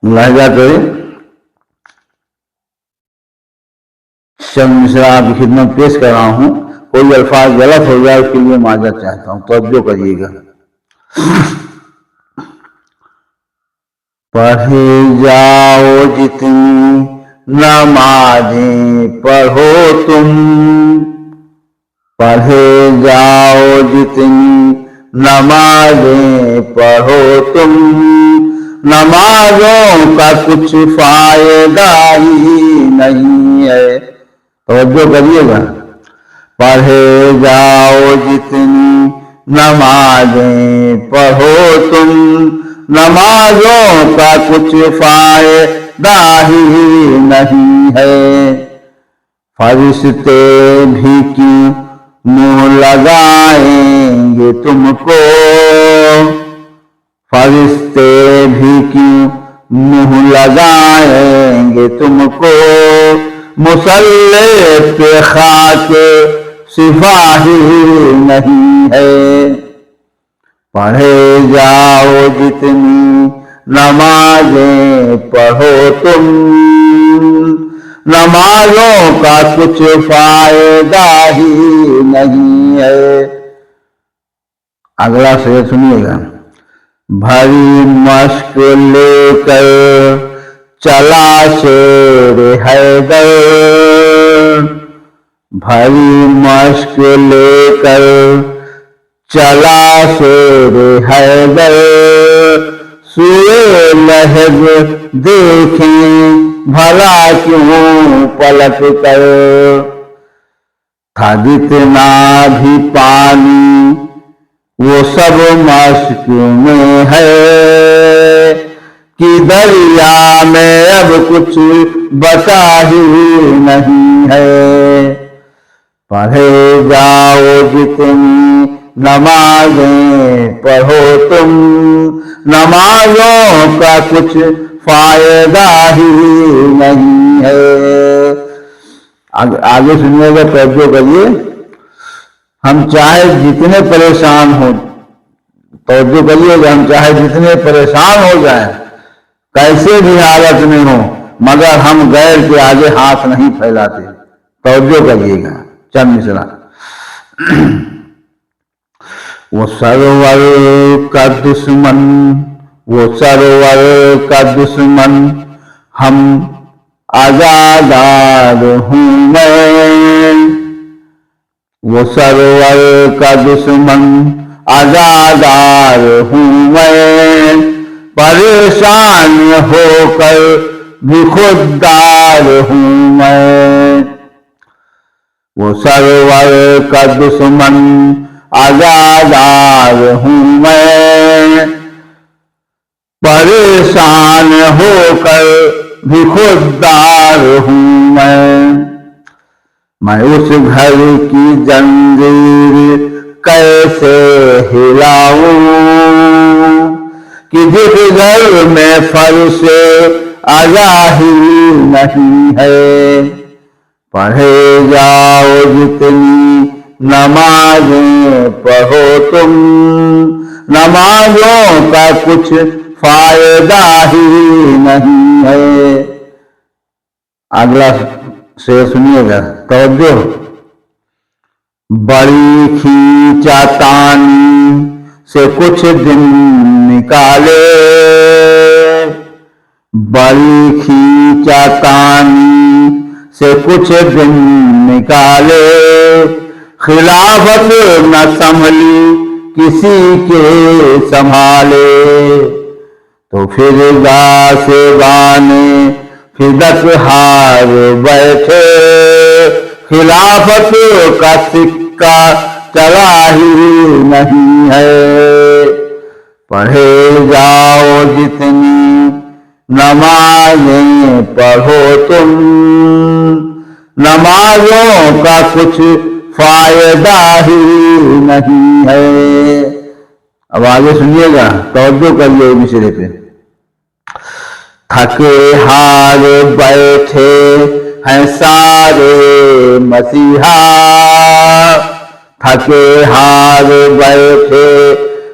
ملاحظہ کریں، شب مصرع آپ کی خدمت پیش کر رہا ہوں، کوئی الفاظ غلط ہو جائے اس کے لیے معذرت چاہتا ہوں، توجہ کریے گا۔ پڑھے جاؤ جتنی نمازیں پڑھو تم، پڑھے جاؤ جتنی نمازیں پڑھو تم، نمازوں کا کچھ فائدہ ہی نہیں ہے۔ توجہ کریے گا، پڑھے جاؤ جتنی نمازیں پڑھو تم، نمازوں کا کچھ فائدہ ہی نہیں ہے۔ فرشتے بھی کیوں منہ لگائیں گے تم کو، فرشتے بھی کیوں منہ لگائیں گے تم کو، مصلی پہ خاک سفاہی نہیں ہے۔ پڑھے جاؤ جتنی نمازیں پڑھو تم، نمازوں کا کچھ فائدہ ہی نہیں ہے۔ اگلا شعر سنیے گا، بھری مشق لے کر چلا شیر حیدر، بھری مشق لے کر چلا شیر حیدر، سوئے لحظ دیکھیں بھلا کیوں پلٹ کر، تھا جتنا بھی پانی وہ سب مشق میں ہے، کہ دریا میں اب کچھ بچا ہی نہیں ہے۔ پڑھے جاؤ جتنی نمازیں پڑھو تم، نمازوں کا کچھ فائدہ ہی نہیں ہے۔ آگے سنیے گا، توجہ کریے، ہم چاہے جتنے پریشان ہوں، توجہ کریے گا، ہم چاہے جتنے پریشان ہو جائیں، کیسے بھی حالت میں ہوں، مگر ہم غیر کے آگے ہاتھ نہیں پھیلاتے۔ توجہ کریے گا، چند مصرع، وہ سرور کا دشمن، وہ سرور کا دشمن ہم آزادار ہوں میں، وہ سرور کا دشمن آزادار ہوں میں، پریشان ہو کر بھی خوددار ہوں میں، وہ سرور کا دشمن آزادار ہوں میں، پریشان ہو کر بھی خوددار ہوں میں اس گھر کی زنجیر کیسے ہلاؤں، کہ جس گھر میں فرش آزا ہی نہیں ہے۔ پڑھے جاؤ جتنی نمازیں پڑھو تم، نمازوں کا کچھ فائدہ ہی نہیں ہے۔ اگلا شعر سنیے گا، توجہ، بڑی کھینچا تانی سے کچھ دن نکالے، بڑی کھینچا تانی سے کچھ دن نکالے، خلافت نہ سنبھلی کسی کے سنبھالے، تو پھر گاسبان فدق ہار بیٹھے، خلافت کا سکہ چلا ہی نہیں ہے۔ پڑھے جاؤ جتنی نمازیں پڑھو تم، نمازوں کا کچھ فائدہ ہی نہیں ہے۔ اب آگے سنیے گا، توجہ کریے مصرے پہ، تھکے ہار بیٹھے ہیں سارے مسیحا، تھکے ہار بیٹھے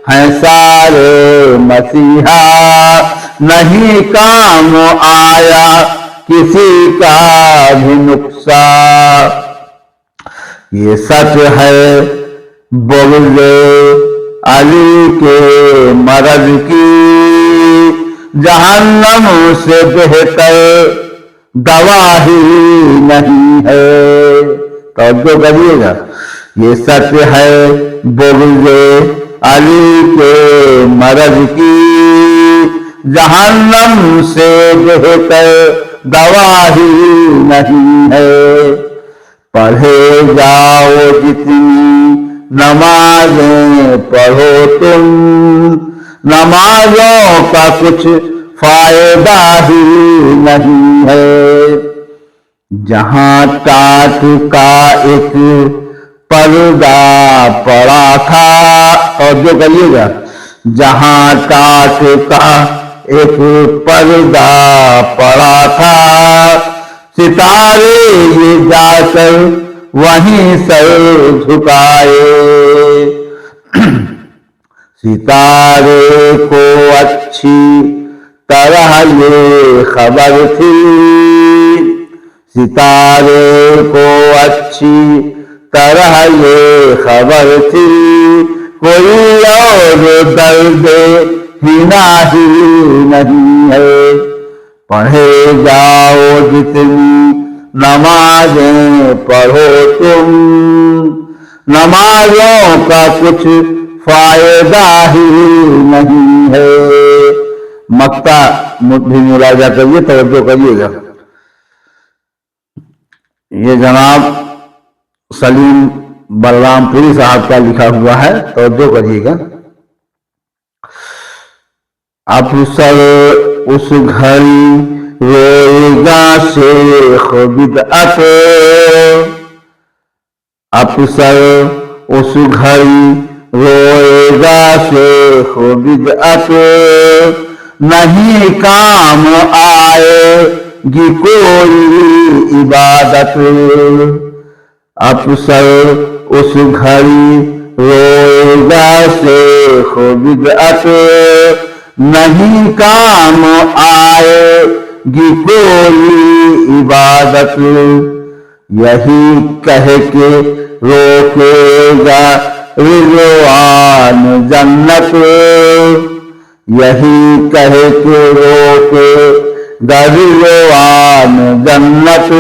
ہیں سارے مسیحا، نہیں کام آیا کسی کا بھی نقصان. یہ سچ ہے بغض علی کے مرض کی جہنم سے بہتر دوا ہی نہیں ہے. توجہ کریے گا. یہ سچ ہے بغض علی کے مرض کی جہنم سے بہتر دوا ہی نہیں ہے. پڑھے جاؤ جتنی نمازیں پڑھو تم نمازوں کا کچھ فائدہ ہی نہیں ہے. جہاں ٹاٹ کا ایک پردہ پڑا تھا. اور جو کریے گا. جہاں ٹاٹ کا ایک پردہ پڑا تھا ستارے یہ جا کر وہیں سر جھکائے. ستارے کو اچھی طرح یہ خبر تھی. ستارے کو اچھی طرح یہ خبر تھی کوئی اور درد ہنا ہی نہیں ہے. پڑھے جاؤ جتنی نمازیں پڑھو تم نمازوں کا کچھ فائدہ ہی نہیں ہے. مکتا بھی ملاحظہ کریے. توجہ کریے گا. یہ جناب سلیم بلرام پوری صاحب کا لکھا ہوا ہے. توجہ کریے گا. افسر اس گھڑی روئے گا شیخ بدعت. افسر اس گھڑی روئے گا شیخ بدعت نہیں کام آئے گی کوئی عبادت. افسر اس گھڑی روئے گا شیخ بدعت نہیں کام آئے گی کوئی عبادت. یہی کہہ کے روکے گا رضوان جنت. یہی کہہ کے روکے گا رضوان جنت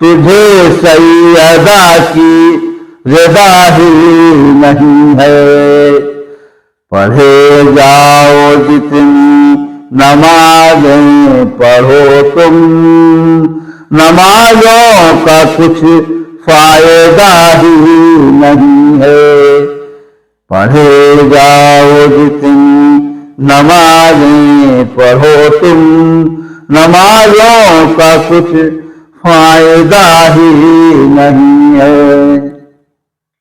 تجھے سیدہ کی رضا ہی نہیں ہے. پڑھے جاؤ جتنی نمازیں پڑھو تم نمازوں کا کچھ فائدہ ہی نہیں ہے. پڑھے جاؤ جتنی نمازیں پڑھو تم نمازوں کا کچھ فائدہ ہی نہیں ہے.